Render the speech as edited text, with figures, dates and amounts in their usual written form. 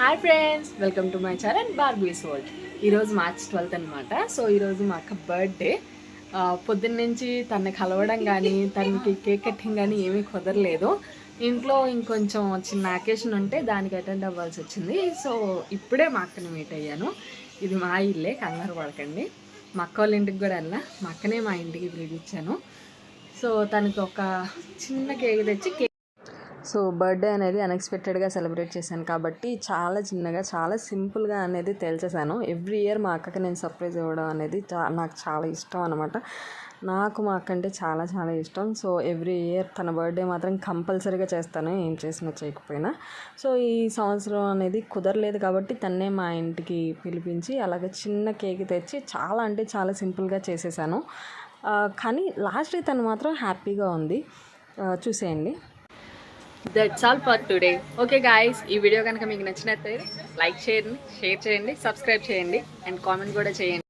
Hi friends, welcome to my channel బార్బీస్ world. ఈరోజు March 12 అనమాట. So ఈరోజు మా అక్క బర్త్డే. పొద్దున్న నుంచి తనని కలవడం కానీ తనకి కేక్ కటింగ్ కానీ ఏమీ కుదరలేదు. ఇంట్లో ఇంకొంచెం చిన్న అకేషన్ ఉంటే దానికి అటెండ్ అవ్వాల్సి వచ్చింది. సో ఇప్పుడే మా అక్కని మీట్ అయ్యాను. ఇది మా ఇల్లే, కంగారు పడకండి. మా అక్క వాళ్ళ ఇంటికి కూడా వెళ్ళా, మా అక్కనే మా ఇంటికి పిలిపించాను. సో తనకి ఒక చిన్న కేక్ తెచ్చి సో బర్త్డే అనేది అన్ఎక్స్పెక్టెడ్గా సెలబ్రేట్ చేశాను కాబట్టి చాలా చిన్నగా చాలా సింపుల్గా అనేది తేల్చేశాను. ఎవ్రీ ఇయర్ మా అక్కకి నేను సర్ప్రైజ్ ఇవ్వడం అనేది నాకు చాలా ఇష్టం అనమాట. నాకు మా అక్క అంటే చాలా చాలా ఇష్టం. సో ఎవ్రీ ఇయర్ తన బర్త్డే మాత్రం కంపల్సరీగా చేస్తాను, ఏం చేసినా చేయకపోయినా. సో ఈ సంవత్సరం అనేది కుదరలేదు కాబట్టి తన్నే మా ఇంటికి పిలిపించి అలాగే చిన్న కేక్ తెచ్చి చాలా అంటే చాలా సింపుల్గా చేసేసాను. కానీ లాస్ట్ తను మాత్రం హ్యాపీగా ఉంది. చూసేయండి. That's all for today. Okay guys, ఈ వీడియో కనుక మీకు నచ్చినట్లయితే లైక్ చేయండి, షేర్ చేయండి, సబ్స్క్రైబ్ చేయండి అండ్ కామెంట్ కూడా చేయండి.